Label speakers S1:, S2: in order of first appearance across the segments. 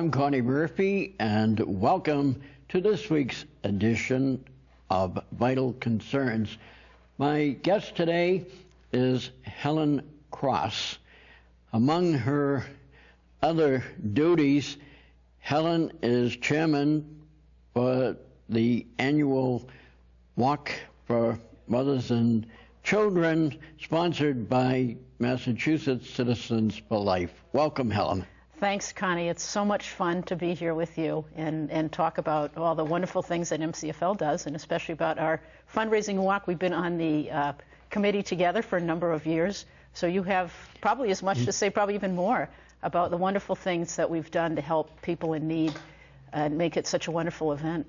S1: I'm Connie Murphy, and welcome to this week's edition of Vital Concerns. My guest today is Helen Cross. Among her other duties, Helen is chairman for the annual Walk for Mothers and Children, sponsored by Massachusetts Citizens for Life. Welcome, Helen.
S2: Thanks, Connie. It's so much fun to be here with you and talk about all the wonderful things that MCFL does, and especially about our fundraising walk. We've been on the committee together for a number of years, so you have probably as much to say, probably even more, about the wonderful things that we've done to help people in need and make it such a wonderful event.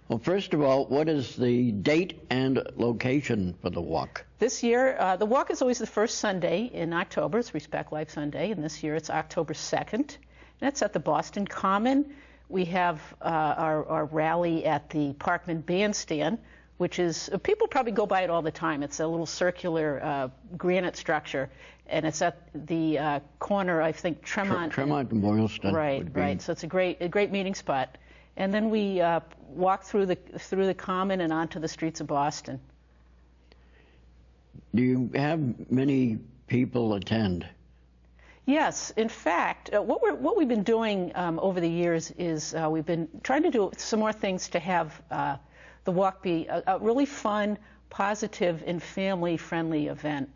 S1: Well, first of all, what is the date and location for the walk?
S2: This year, the walk is always the first Sunday in October. It's Respect Life Sunday, and this year it's October 2nd. And it's at the Boston Common. We have our rally at the Parkman Bandstand, which is, people probably go by it all the time. It's a little circular granite structure, and it's at the corner, I think, Tremont.
S1: Tremont and Boylston.
S2: Right. So it's a great meeting spot. And then we walk through the Common and onto the streets of Boston.
S1: Do you have many people attend?
S2: Yes. In fact, what we've been doing over the years is we've been trying to do some more things to have the walk be a really fun, positive, and family-friendly event.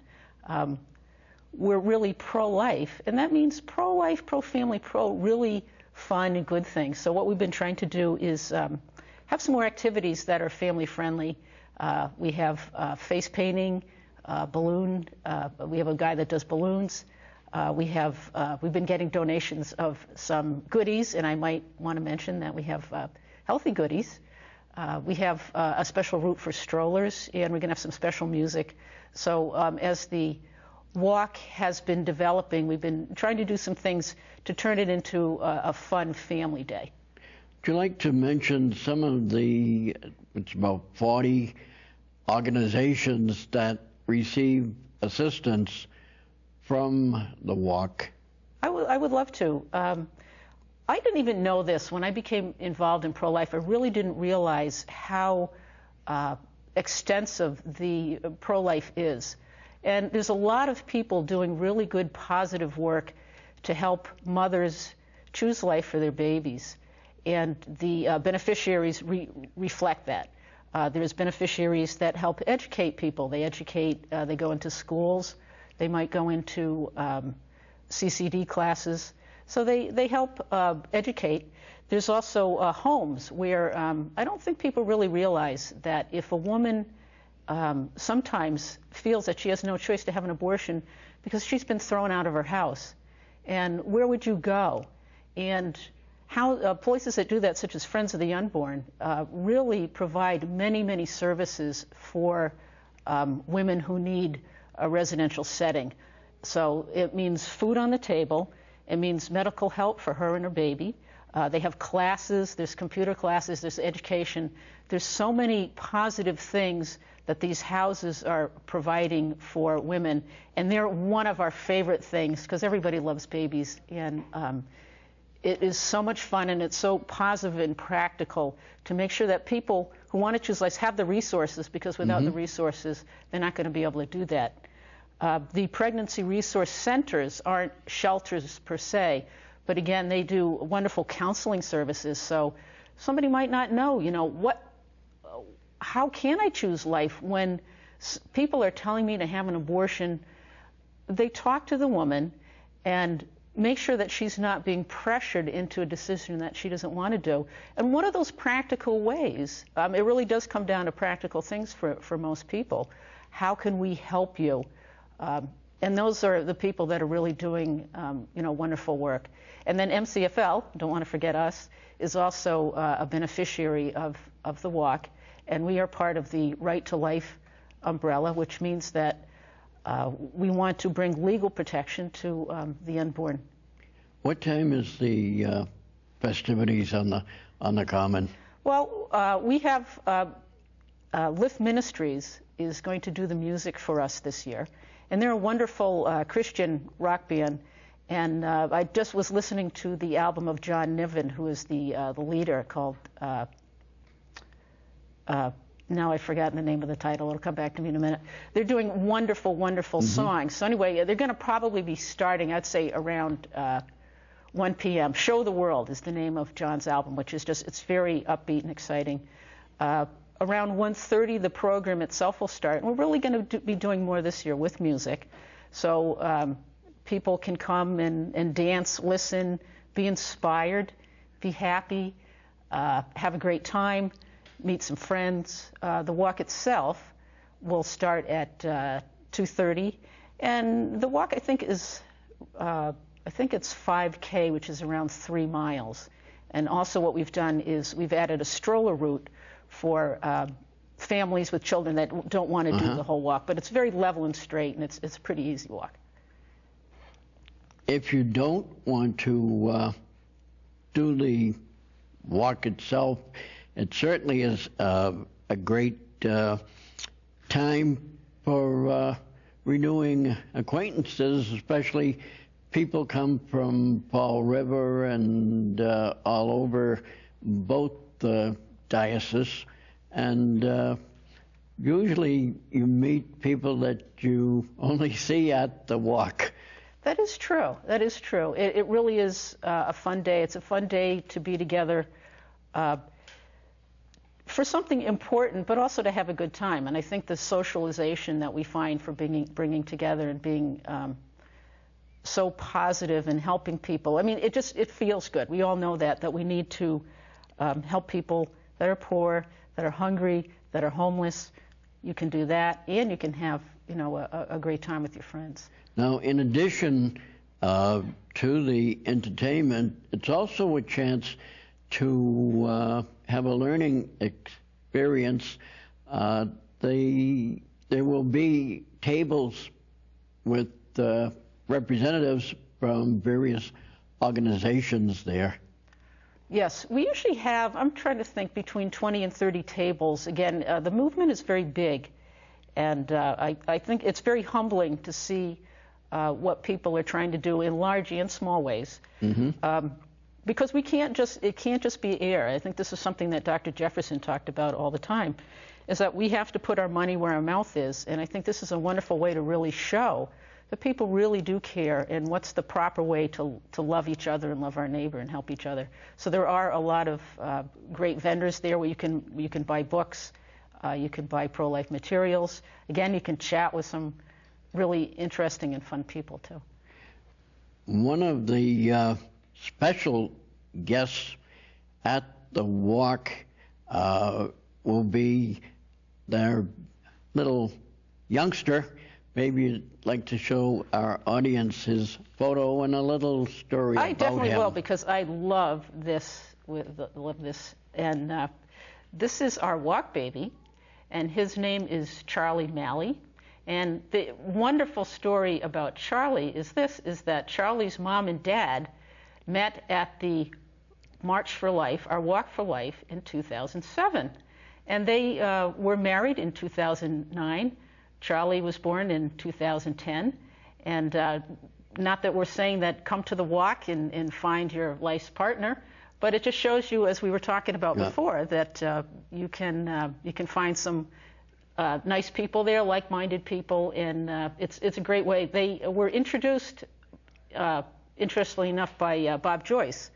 S2: We're really pro-life, and that means pro-life, pro-family, really fun and good things. So what we've been trying to do is have some more activities that are family-friendly. We have face painting, balloon. We have a guy that does balloons. We've been getting donations of some goodies, and I might want to mention that we have healthy goodies. We have a special route for strollers, and we're going to have some special music. So as the walk has been developing, we've been trying to do some things to turn it into a fun family day.
S1: Would you like to mention some of the, it's about 40 organizations that receive assistance from the walk?
S2: I would love to. I didn't even know this. When I became involved in pro-life, I really didn't realize how extensive the pro-life is. And there's a lot of people doing really good, positive work to help mothers choose life for their babies. And the beneficiaries reflect that. There's beneficiaries that help educate people. They educate, they go into schools. They might go into CCD classes. So they help educate. There's also homes where I don't think people really realize that if a woman sometimes feels that she has no choice to have an abortion because she's been thrown out of her house. And where would you go? And how places that do that, such as Friends of the Unborn, really provide many, many services for women who need a residential setting. So it means food on the table. It means medical help for her and her baby. They have classes. There's computer classes. There's education. There's so many positive things that these houses are providing for women, and they're one of our favorite things because everybody loves babies, and it is so much fun, and it's so positive and practical to make sure that people who want to choose life have the resources, because without the resources, they're not going to be able to do that. The pregnancy resource centers aren't shelters per se, but again, they do wonderful counseling services. So somebody might not know, how can I choose life when people are telling me to have an abortion? They talk to the woman and make sure that she's not being pressured into a decision that she doesn't want to do. And one of those practical ways, it really does come down to practical things for most people. How can we help you? And those are the people that are really doing, wonderful work. And then MCFL, don't want to forget us, is also a beneficiary of the walk. And we are part of the Right to Life umbrella, which means that we want to bring legal protection to the unborn.
S1: What time is the festivities on the Common?
S2: Well, we have Lift Ministries is going to do the music for us this year. And they're a wonderful Christian rock band. And I just was listening to the album of John Niven, who is the leader, called, now I've forgotten the name of the title. It'll come back to me in a minute. They're doing wonderful, wonderful songs. So anyway, they're going to probably be starting, I'd say, around 1 p.m. Show the World is the name of John's album, which is just, it's very upbeat and exciting. Around 1:30, the program itself will start. And we're really going to be doing more this year with music. So people can come and dance, listen, be inspired, be happy, have a great time, meet some friends. The walk itself will start at 2:30, and the walk I think is it's 5K, which is around 3 miles. And also what we've done is we've added a stroller route for families with children that don't want to do the whole walk, but it's very level and straight, and it's a pretty easy walk.
S1: If you don't want to do the walk itself, it certainly is a great time for renewing acquaintances, especially people come from Fall River and all over both the diocese, and usually you meet people that you only see at the walk.
S2: That is true. That is true. It really is a fun day. It's a fun day to be together for something important, but also to have a good time. And I think the socialization that we find for bringing together and being so positive and helping people, I mean, it feels good. We all know that we need to help people that are poor, that are hungry, that are homeless. You can do that, and you can have, a great time with your friends.
S1: Now, in addition to the entertainment, it's also a chance to have a learning experience. There will be tables with representatives from various organizations there.
S2: Yes, we usually have, I'm trying to think, between 20 and 30 tables. Again, the movement is very big, and I think it's very humbling to see what people are trying to do in large and small ways. Because it can't just be air. I think this is something that Dr. Jefferson talked about all the time, is that we have to put our money where our mouth is. And I think this is a wonderful way to really show that people really do care, and what's the proper way to love each other and love our neighbor and help each other. So there are a lot of great vendors there where you can buy books, you can buy pro-life materials. Again, you can chat with some really interesting and fun people too.
S1: One of the special guests at the walk will be their little youngster. Maybe you'd like to show our audience his photo and a little story about him.
S2: I definitely will, because I love this. And this is our walk baby, and his name is Charlie Malley. And the wonderful story about Charlie is that Charlie's mom and dad met at the March for Life, our Walk for Life, in 2007. And they were married in 2009. Charlie was born in 2010. And not that we're saying that come to the walk and find your life's partner, but it just shows you, as we were talking about before, that you can find some nice people there, like-minded people, and it's a great way. They were introduced, interestingly enough, by Bob Joyce,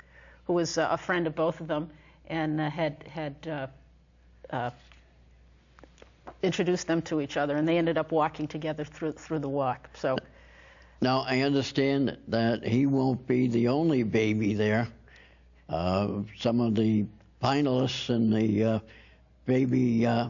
S2: who was a friend of both of them, and had introduced them to each other, and they ended up walking together through the walk. So
S1: now I understand that he won't be the only baby there. Some of the finalists in the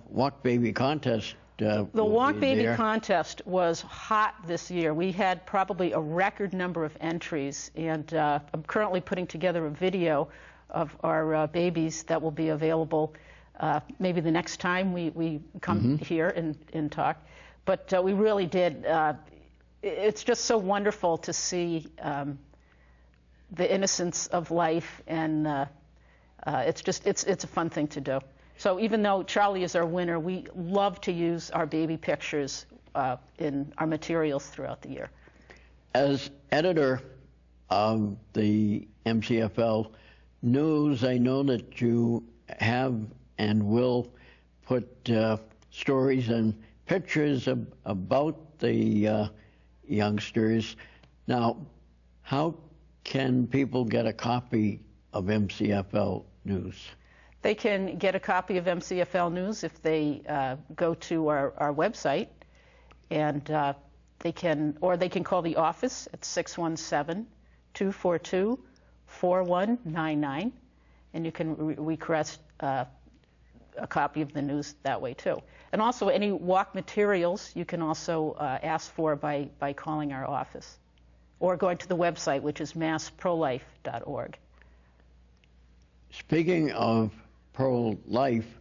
S1: walk baby contest.
S2: The walk baby contest was hot this year. We had probably a record number of entries, and I'm currently putting together a video of our babies that will be available maybe the next time we come here and talk. But we really did. It's just so wonderful to see the innocence of life, and it's a fun thing to do. So even though Charlie is our winner, we love to use our baby pictures in our materials throughout the year.
S1: As editor of the MCFL news. I know that you have and will put stories and pictures about the youngsters. Now, how can people get a copy of MCFL news?
S2: They can get a copy of MCFL News if they go to our website, and they can call the office at 617-242-4199, and you can request a copy of the news that way too. And also any walk materials you can also ask for by calling our office or going to the website, which is massprolife.org.
S1: Speaking of pro-life,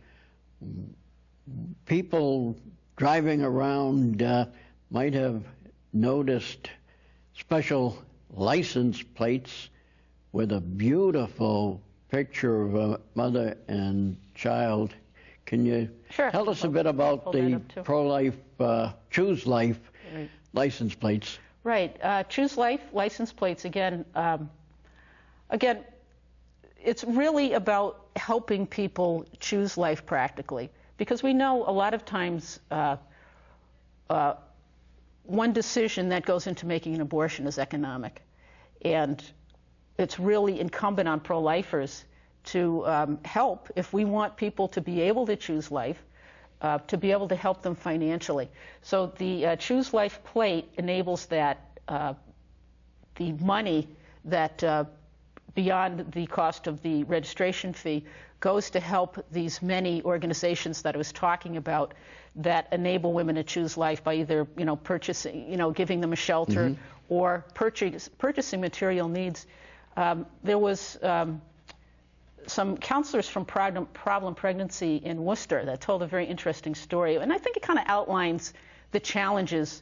S1: people driving around might have noticed special license plates with a beautiful picture of a mother and child. Can you tell us a bit about the pro-life, Choose Life license plates?
S2: Right. Choose Life license plates, again, it's really about helping people choose life practically, because we know a lot of times one decision that goes into making an abortion is economic, and it's really incumbent on pro-lifers to help, if we want people to be able to choose life, to be able to help them financially. So the Choose Life plate enables that, the money that beyond the cost of the registration fee goes to help these many organizations that I was talking about that enable women to choose life by either, purchasing, giving them a shelter or purchasing material needs. There was some counselors from Problem Pregnancy in Worcester that told a very interesting story, and I think it kind of outlines the challenges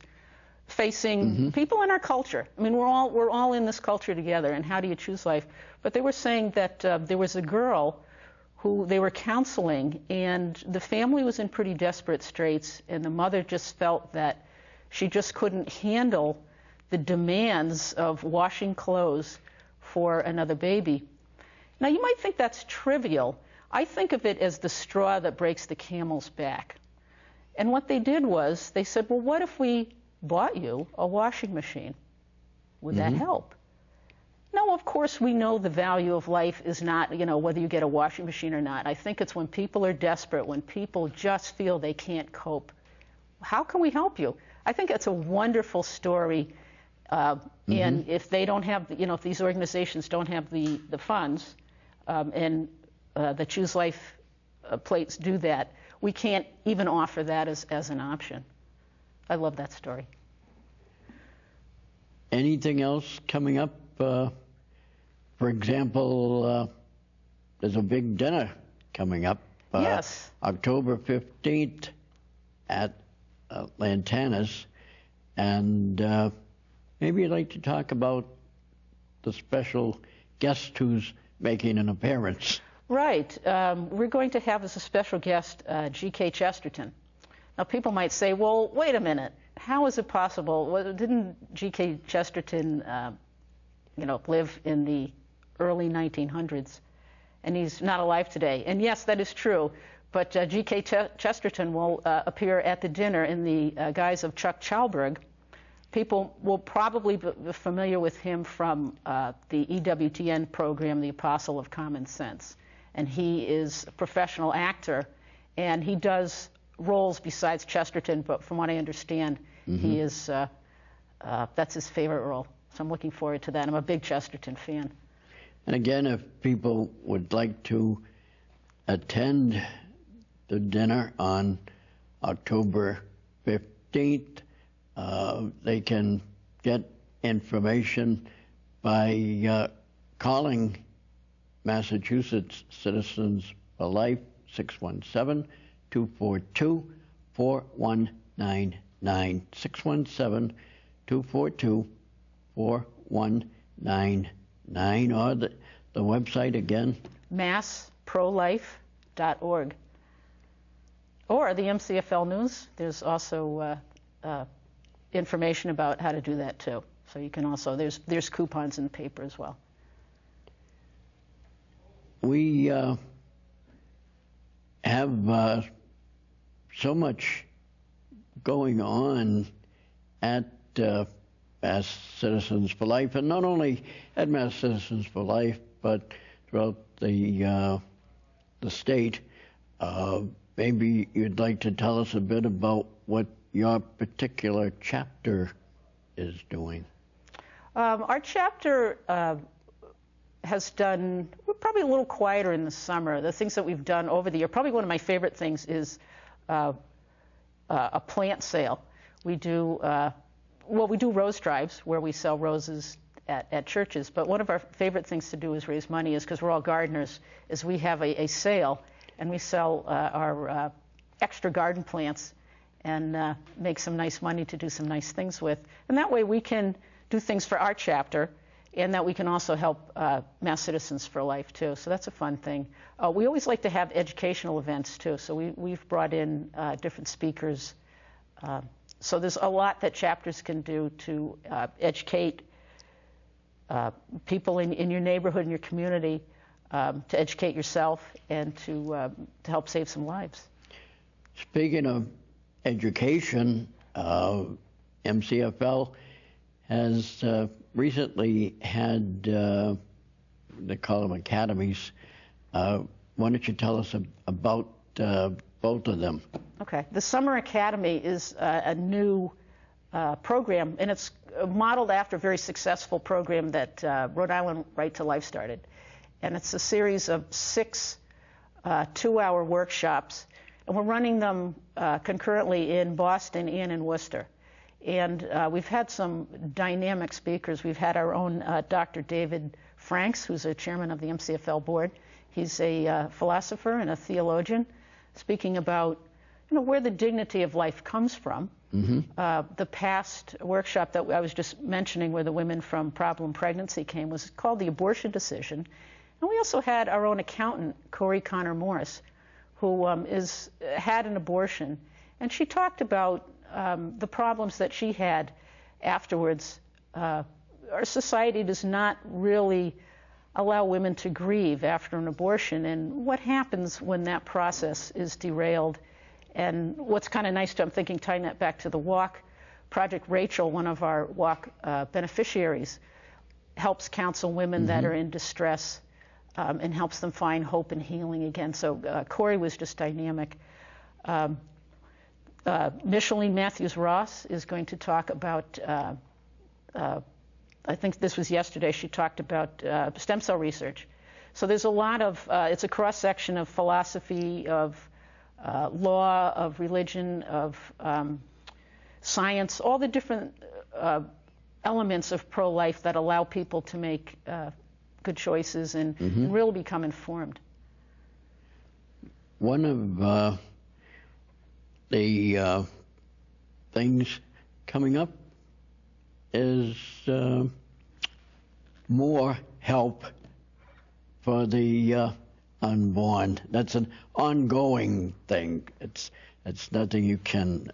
S2: facing people in our culture. I mean, we're all in this culture together, and how do you choose life? But they were saying that there was a girl who they were counseling, and the family was in pretty desperate straits, and the mother just felt that she just couldn't handle the demands of washing clothes for another baby. Now, you might think that's trivial. I think of it as the straw that breaks the camel's back. And what they did was they said, well, what if we bought you a washing machine? Would that help? No, of course, we know the value of life is not, whether you get a washing machine or not. I think it's when people are desperate, when people just feel they can't cope. How can we help you? I think it's a wonderful story. And if they don't have, if these organizations don't have the funds, and the Choose Life plates do that, we can't even offer that as an option. I love that story.
S1: Anything else coming up? For example, there's a big dinner coming up.
S2: Yes.
S1: October 15th at Lantana's. And maybe you'd like to talk about the special guest who's making an appearance.
S2: Right. We're going to have as a special guest G.K. Chesterton. Now, people might say, well, wait a minute. How is it possible? Well, didn't G.K. Chesterton, live in the early 1900s? And he's not alive today. And yes, that is true. But G.K. Chesterton will appear at the dinner in the guise of Chuck Chalberg. People will probably be familiar with him from the EWTN program, The Apostle of Common Sense. And he is a professional actor, and he does roles besides Chesterton, but from what I understand, he is, that's his favorite role. So I'm looking forward to that. I'm a big Chesterton fan.
S1: And again, if people would like to attend the dinner on October 15th, they can get information by calling Massachusetts Citizens for Life, 617-242-4199, 617-242-4199, or the website again?
S2: massprolife.org. Or the MCFL News. There's also information about how to do that too. So you can also, there's coupons in the paper as well.
S1: We have so much going on at Mass Citizens for Life, and not only at Mass Citizens for Life, but throughout the state. Maybe you'd like to tell us a bit about what your particular chapter is doing.
S2: Our chapter has done, we're probably a little quieter in the summer. The things that we've done over the year, probably one of my favorite things is a plant sale. We do, we do rose drives where we sell roses at churches, but one of our favorite things to do is raise money, is because we're all gardeners, is we have a sale and we sell our extra garden plants and make some nice money to do some nice things with. And that way we can do things for our chapter, and that we can also help Mass Citizens for Life too. So that's a fun thing. We always like to have educational events too, so we've brought in different speakers. So there's a lot that chapters can do to educate people in your neighborhood, in your community, to educate yourself, and to help save some lives.
S1: Speaking of education, MCFL has recently had, they call them academies. Why don't you tell us about both of them?
S2: Okay. The Summer Academy is a new program, and it's modeled after a very successful program that Rhode Island Right to Life started. And it's a series of 6 2-hour workshops, and we're running them concurrently in Boston and in Worcester. And we've had some dynamic speakers. We've had our own Dr. David Franks, who's a chairman of the MCFL board. He's a philosopher and a theologian, speaking about where the dignity of life comes from. Mm-hmm. The past workshop that I was just mentioning, where the women from Problem Pregnancy came, was called The Abortion Decision. And we also had our own accountant, Corey Connor Morris, who had an abortion. And she talked about the problems that she had afterwards. Our society does not really allow women to grieve after an abortion, and what happens when that process is derailed. And what's kind of nice, I'm thinking, tying that back to the walk, Project Rachel, one of our walk beneficiaries, helps counsel women mm-hmm. that are in distress and helps them find hope and healing again. So Corey was just dynamic. Micheline Matthews-Ross is going to talk about, I think this was yesterday, she talked about stem cell research. So there's a lot of, it's a cross-section of philosophy, of law, of religion, of science, all the different elements of pro-life that allow people to make good choices and, mm-hmm. and really become informed.
S1: One of the things coming up is more help for the unborn. That's an ongoing thing. It's nothing you can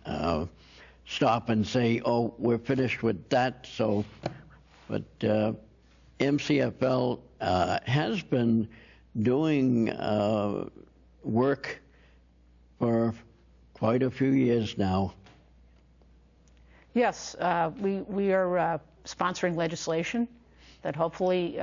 S1: stop and say, oh, we're finished with that. So, but MCFL has been doing work for quite a few years now.
S2: Yes, we are sponsoring legislation that hopefully,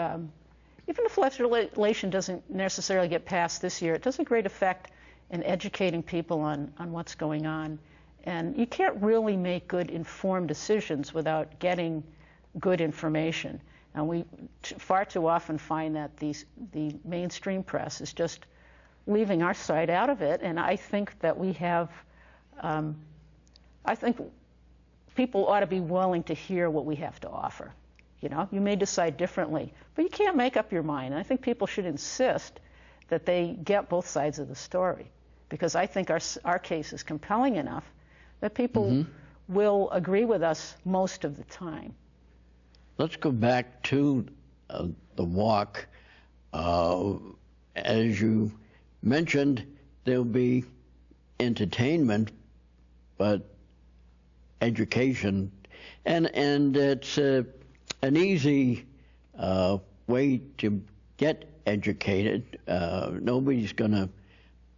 S2: even if legislation doesn't necessarily get passed this year, it does a great effect in educating people on what's going on. And you can't really make good informed decisions without getting good information. And we far too often find that the mainstream press is just leaving our side out of it. And I think that we have, I think people ought to be willing to hear what we have to offer. You may decide differently, but you can't make up your mind. And I think people should insist that they get both sides of the story, because I think our case is compelling enough that people mm-hmm. will agree with us most of the time.
S1: Let's go back to the walk. As you mentioned, there'll be entertainment, but education, and it's an easy way to get educated. Nobody's going to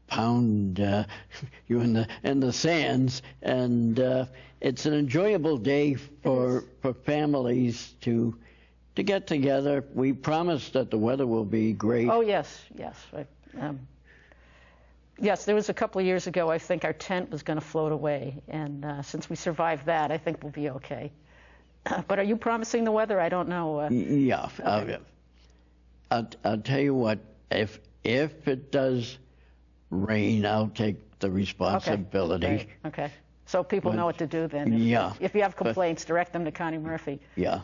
S1: pound you in the sands, and it's an enjoyable day for families to get together. We promise that the weather will be great.
S2: Oh yes, yes. Yes, there was a couple of years ago, I think our tent was going to float away, and since we survived that, I think we'll be okay. But are you promising the weather? I don't know.
S1: Yeah.
S2: Okay.
S1: I'll tell you what, if it does rain, I'll take the responsibility.
S2: Okay. Great. Okay. So people know what to do then. If you have complaints, direct them to Connie Murphy.
S1: Yeah.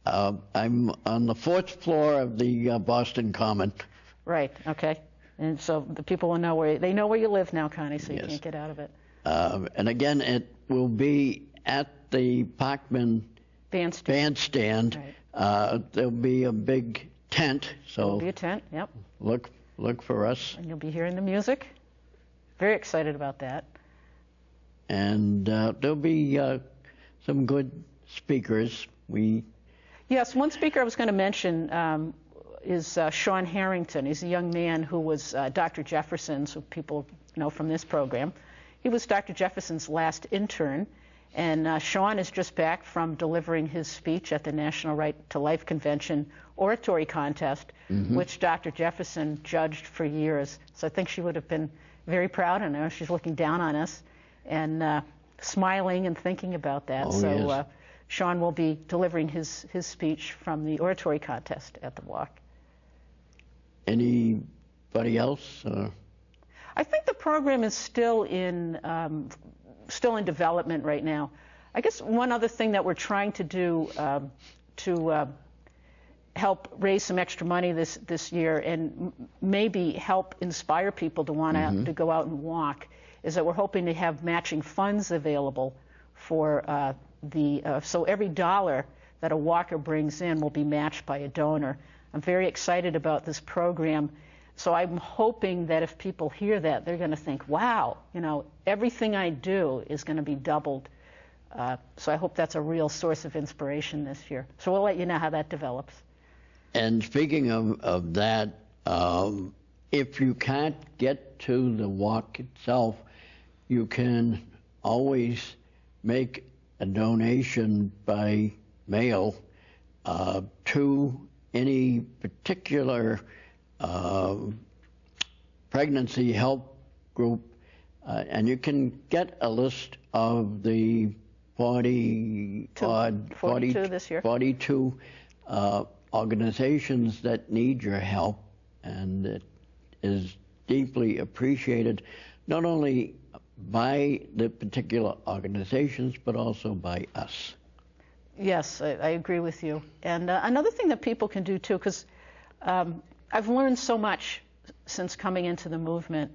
S1: I'm on the 4th floor of the Boston Common.
S2: Right. Okay. And so the people will know where you live now, Connie, so you can't get out of it.
S1: And again, it will be at the Parkman Bandstand.
S2: Right.
S1: There'll be a big tent. So
S2: there'll be a tent. Yep.
S1: Look for us.
S2: And you'll be hearing the music. Very excited about that.
S1: And there'll be some good speakers.
S2: Yes, one speaker I was going to mention is Sean Harrington. He's a young man who was Dr. Jefferson's, who people know from this program. He was Dr. Jefferson's last intern, and Sean is just back from delivering his speech at the National Right to Life Convention oratory contest, which Dr. Jefferson judged for years. So I think she would have been very proud. I know she's looking down on us and smiling and thinking about that.
S1: Yes.
S2: Sean will be delivering his speech from the oratory contest at the walk.
S1: Anybody else?
S2: I think the program is still in development right now. I guess one other thing that we're trying to do to help raise some extra money this year and maybe help inspire people to want to go out and walk is that we're hoping to have matching funds available for so every dollar that a walker brings in will be matched by a donor. I'm very excited about this program. So I'm hoping that if people hear that, they're going to think, wow, everything I do is going to be doubled. So I hope that's a real source of inspiration this year. So we'll let you know how that develops.
S1: And speaking of that, if you can't get to the walk itself, you can always make a donation by mail to any particular pregnancy help group, and you can get a list of the 42
S2: this year.
S1: 42 organizations that need your help, and it is deeply appreciated, not only by the particular organizations, but also by us.
S2: Yes, I agree with you. And another thing that people can do too, because I've learned so much since coming into the movement,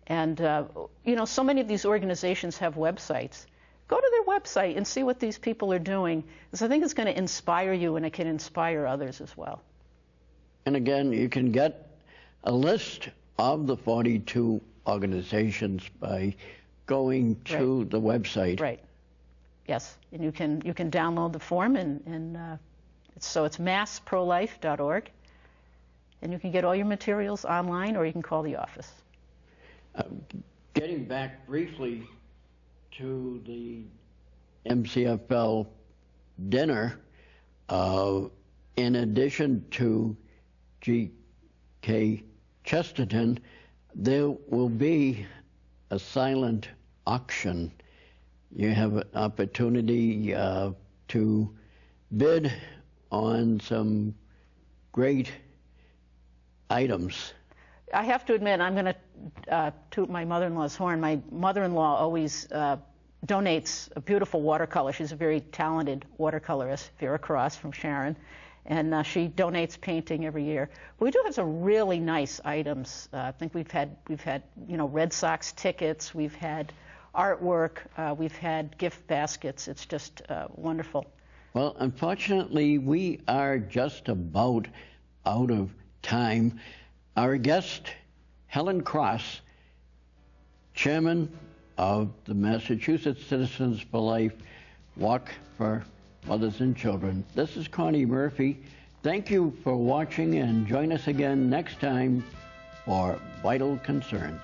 S2: and so many of these organizations have websites. Go to their website and see what these people are doing, because I think it's going to inspire you and it can inspire others as well.
S1: And again, you can get a list of the 42 organizations by going to the website.
S2: Right. Yes, and you can download the form, and it's massprolife.org, and you can get all your materials online, or you can call the office.
S1: Getting back briefly to the MCFL dinner, in addition to G.K. Chesterton, there will be a silent auction. You have an opportunity to bid on some great items.
S2: I have to admit, I'm going to toot my mother-in-law's horn. My mother-in-law always donates a beautiful watercolor. She's a very talented watercolorist, Helen Cross from Sharon, and she donates painting every year. But we do have some really nice items. I think we've had Red Sox tickets, we've had artwork, we've had gift baskets. It's just wonderful.
S1: Well, unfortunately, we are just about out of time. Our guest, Helen Cross, chairman of the Massachusetts Citizens for Life Walk for mothers and children. This is Connie Murphy. Thank you for watching, and join us again next time for Vital Concerns.